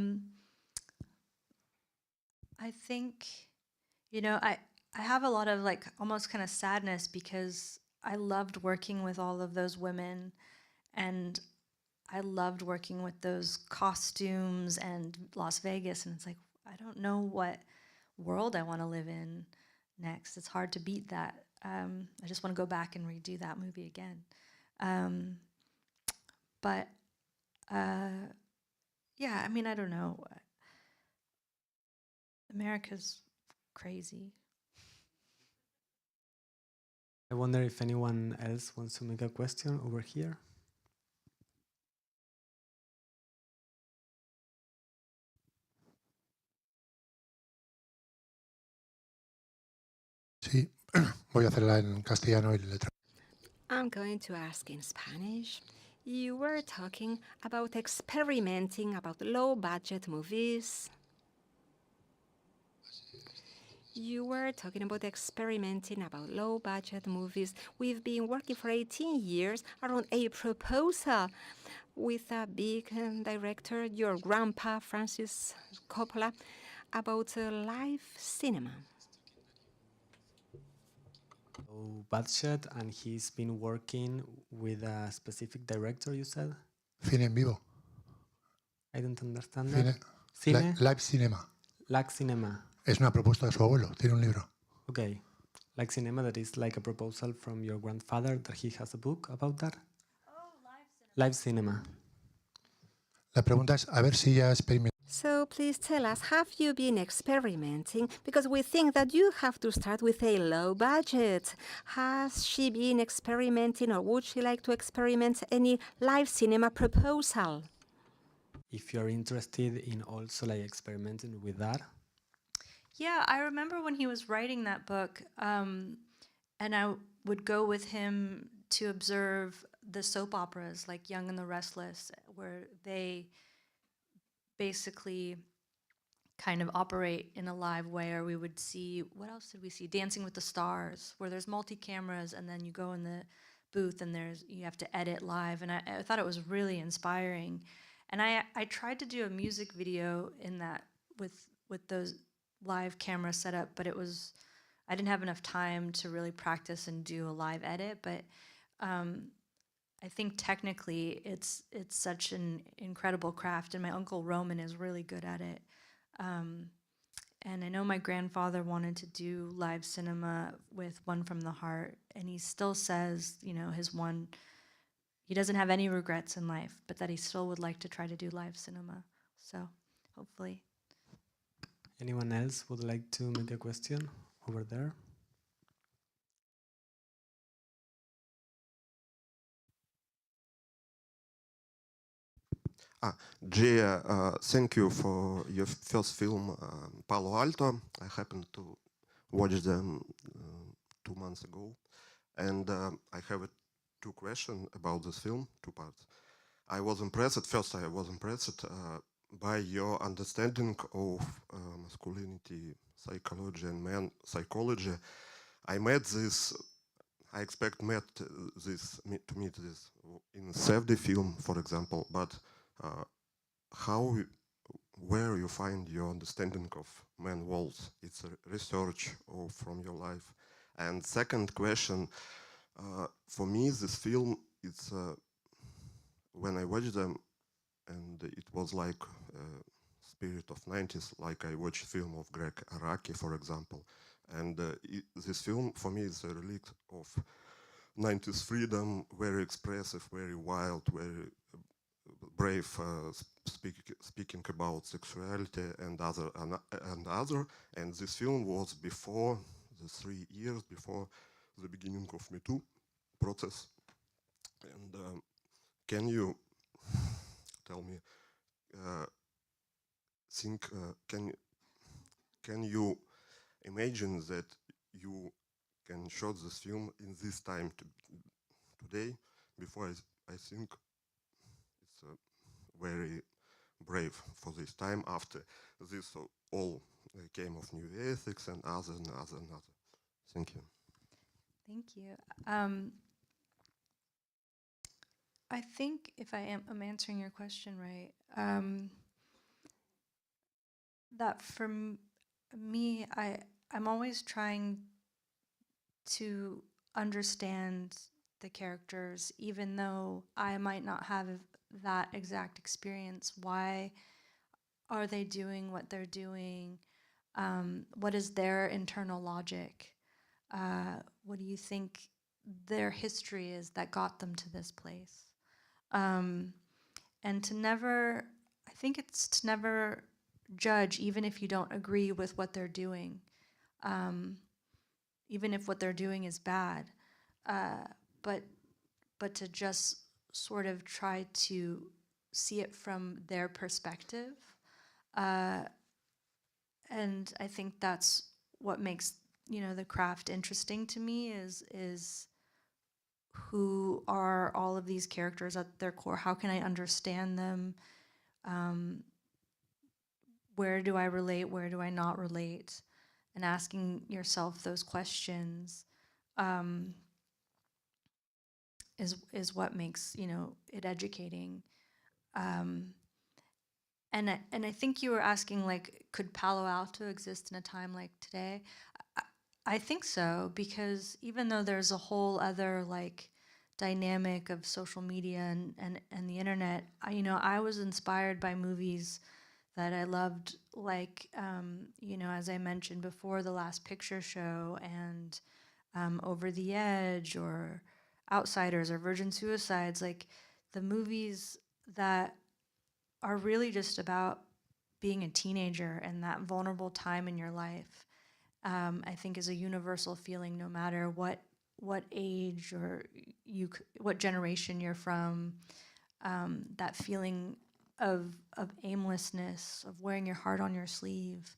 think, you know, I have a lot of like almost kind of sadness, because I loved working with all of those women, and I loved working with those costumes and Las Vegas. And it's like, I don't know what world I want to live in next. It's hard to beat that. I just want to go back and redo that movie again. But yeah, I mean, I don't know. America's crazy. I wonder if anyone else wants to make a question over here. Sí, voy a hacerla en castellano y letra. I'm going to ask in Spanish. You were talking about experimenting about low budget movies. You were talking about experimenting about low budget movies. We've been working for 18 years around a proposal with a big director, your grandpa, Francis Coppola, about live cinema. Low budget, and he's been working with a specific director, you said? Cine en vivo. I don't understand Cine, that. Cine? Live cinema. Like cinema. Es una propuesta de su abuelo. Tiene un libro. Okay. Like cinema, that is like a proposal from your grandfather, that he has a book about that? Oh, live cinema. Live cinema. La pregunta es a ver si ya experimentó. So please tell us, have you been experimenting? Because we think that you have to start with a low budget. Has she been experimenting, or would she like to experiment any live cinema proposal? If you're interested in also like experimenting with that. Yeah, I remember when he was writing that book, and I would go with him to observe the soap operas like Young and the Restless, where they basically kind of operate in a live way. Or we would see, what else did we see? Dancing with the Stars, where there's multi-cameras, and then you go in the booth and you have to edit live. And I thought it was really inspiring. And I tried to do a music video in that with those live camera setup, but I didn't have enough time to really practice and do a live edit. But I think technically it's such an incredible craft, and my uncle Roman is really good at it. And I know my grandfather wanted to do live cinema with One from the Heart, and he still says, he doesn't have any regrets in life, but that he still would like to try to do live cinema. So hopefully. Anyone else would like to make a question over there? Gia, thank you for your first film, Palo Alto. I happened to watch them 2 months ago, and I have two questions about this film, two parts. I was impressed, first I was impressed by your understanding of masculinity, psychology, and man psychology. I expect to meet this in Sevdi film, for example, but where you find your understanding of man walls? It's a research or from your life? And second question, for me, this film, it's when I watched them, and it was like spirit of 90s, like I watched film of Greg Araki, for example. And this film, for me, is a relic of 90s freedom, very expressive, very wild, very brave, speaking about sexuality and other. And this film was before the 3 years before the beginning of Me Too process. And can you tell me? Can you imagine that you can show this film in this time today? Before I think it's very brave for this time after this all came of new ethics and other and other and other. Thank you. Thank you. I think if I'm answering your question right, that for me, I'm always trying to understand the characters, even though I might not have that exact experience. Why are they doing what they're doing? What is their internal logic? What do you think their history is that got them to this place? And I think it's to never judge, even if you don't agree with what they're doing, even if what they're doing is bad, but to just sort of try to see it from their perspective. And I think that's what makes the craft interesting to me is who are all of these characters at their core? How can I understand them? Where do I relate? Where do I not relate? And asking yourself those questions is what makes it educating. And I think you were asking, like, could Palo Alto exist in a time like today? I think so, because even though there's a whole other like dynamic of social media and the internet, I was inspired by movies that I loved, like as I mentioned before, The Last Picture Show and Over the Edge or Outsiders or Virgin Suicides, like the movies that are really just about being a teenager and that vulnerable time in your life. I think is a universal feeling, no matter what age or what generation you're from. That feeling of aimlessness, of wearing your heart on your sleeve,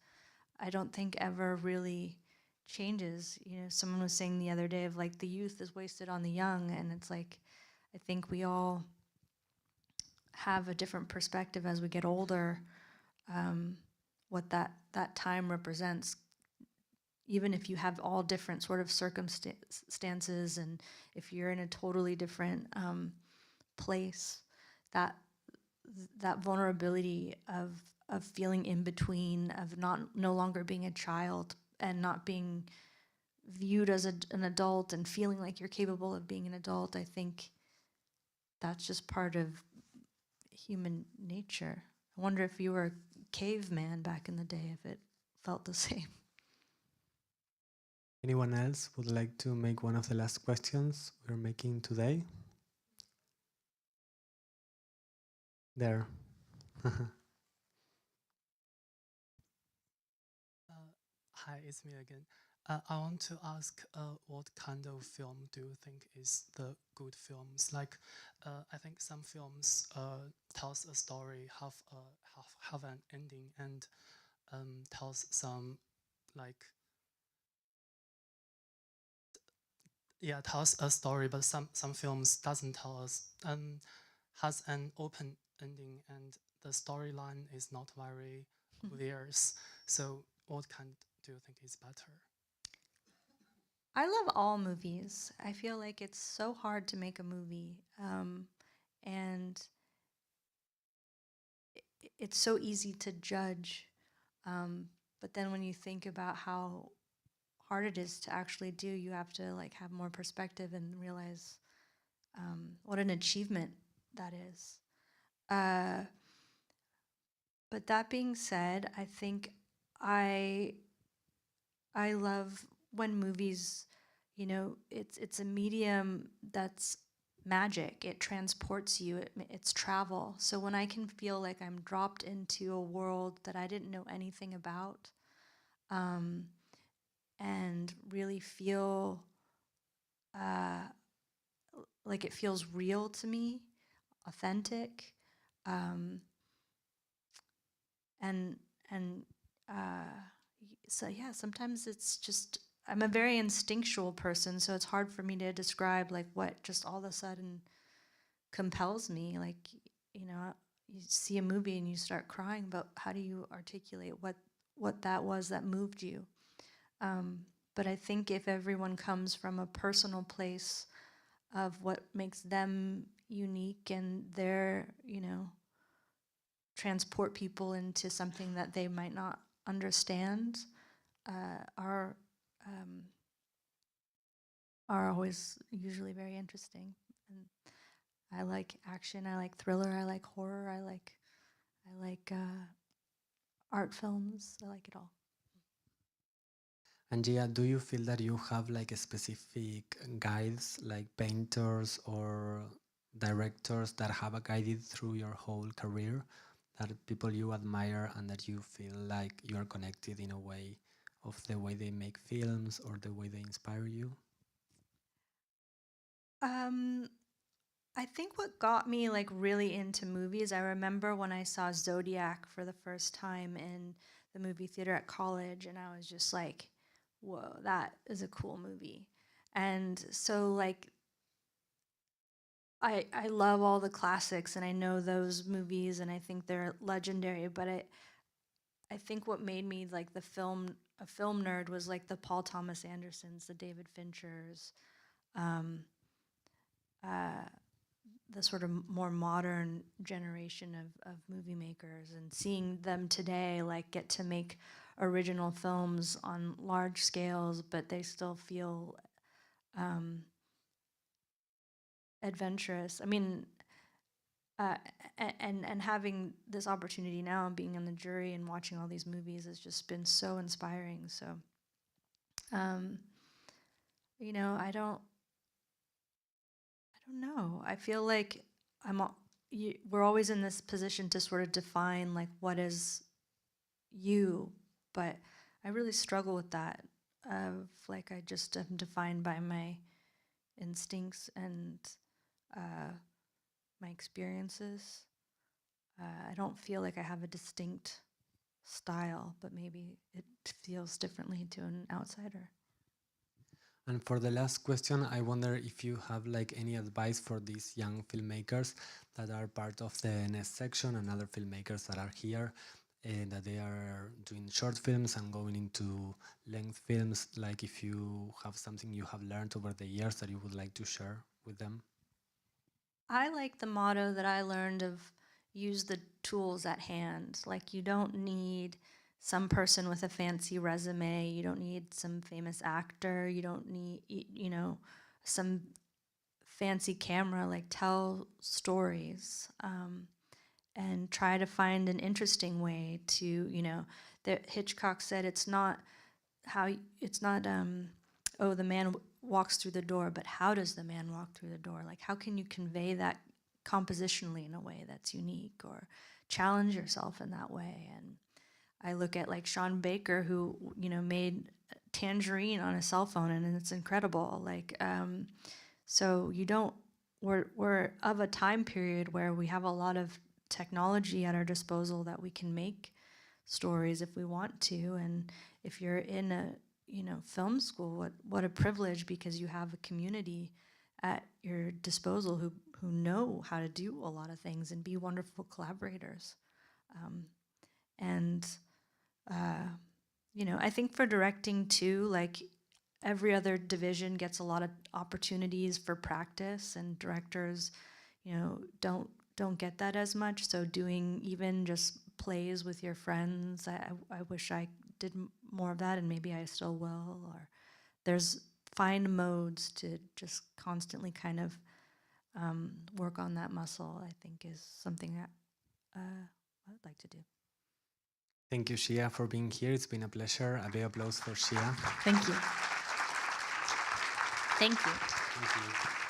I don't think ever really changes. Someone was saying the other day of like the youth is wasted on the young, and it's like I think we all have a different perspective as we get older. What that time represents, even if you have all different sort of circumstances, and if you're in a totally different place, that vulnerability of feeling in between, of no longer being a child and not being viewed as an adult and feeling like you're capable of being an adult. I think that's just part of human nature. I wonder if you were a caveman back in the day, if it felt the same. Anyone else would like to make one of the last questions we're making today? There. Hi, it's me again. I want to ask, what kind of film do you think is the good films? Like, I think some films tells a story, have an ending, and tells some like tells a story, but some films doesn't tell us has an open ending, and the storyline is not very obvious. So, what kind do you think is better? I love all movies. I feel like it's so hard to make a movie. And it's so easy to judge. But then when you think about how hard it is to actually do, you have to like have more perspective and realize what an achievement that is. But that being said, I think I I love when movies, it's a medium that's magic. It transports you. It's travel. So when I can feel like I'm dropped into a world that I didn't know anything about, um, and really feel uh, like it feels real to me, authentic, um, and and so yeah, sometimes it's just I'm a very instinctual person, so it's hard for me to describe like what just all of a sudden compels me. Like, you see a movie and you start crying, but how do you articulate what that was that moved you? But I think if everyone comes from a personal place of what makes them unique and their, transport people into something that they might not understand, are um, are always usually very interesting. And I like action. I like thriller. I like horror. I like art films. I like it all. And Gia, do you feel that you have like a specific guides, like painters or directors that have guided through your whole career, that people you admire and that you feel like you are connected in a way of the way they make films or the way they inspire you? Um, I think what got me like really into movies, I remember when I saw Zodiac for the first time in the movie theater at college, and I was just like, whoa, that is a cool movie. And so like I love all the classics and I know those movies and I think they're legendary, but I think what made me like a film nerd was like the Paul Thomas Andersons, the David Finchers, um, uh, the sort of more modern generation of movie makers, and seeing them today like get to make original films on large scales, but they still feel um, adventurous. I mean, uh, and having this opportunity now and being in the jury and watching all these movies has just been so inspiring. So, um, I don't know. I feel like we're always in this position to sort of define like what is you, but I really struggle with that. Of like I just am defined by my instincts and uh, my experiences. I don't feel like I have a distinct style, but maybe it feels differently to an outsider. And for the last question, I wonder if you have like any advice for these young filmmakers that are part of the next section and other filmmakers that are here, that they are doing short films and going into length films. Like if you have something you have learned over the years that you would like to share with them. I like the motto that I learned of, use the tools at hand. Like, you don't need some person with a fancy resume. You don't need some famous actor. You don't need, you know, some fancy camera. Like, tell stories, and try to find an interesting way to, you know, that Hitchcock said it's not oh, the man walks through the door, but how does the man walk through the door? Like, how can you convey that compositionally in a way that's unique, or challenge yourself in that way? And I look at like Sean Baker, who, you know, made Tangerine on a cell phone, and it's incredible. Like, so you don't, we're of a time period where we have a lot of technology at our disposal that we can make stories if we want to. And if you're in a, you know, film school, what a privilege, because you have a community at your disposal who know how to do a lot of things and be wonderful collaborators. And you know, I think for directing too, like, every other division gets a lot of opportunities for practice, and directors, you know, don't get that as much. So doing even just plays with your friends, I wish I did more of that, and maybe I still will. Or there's find modes to just constantly kind of work on that muscle, I think is something that I'd like to do. Thank you, Gia, for being here. It's been a pleasure. A big applause for Gia. Thank you. Thank you. Thank you.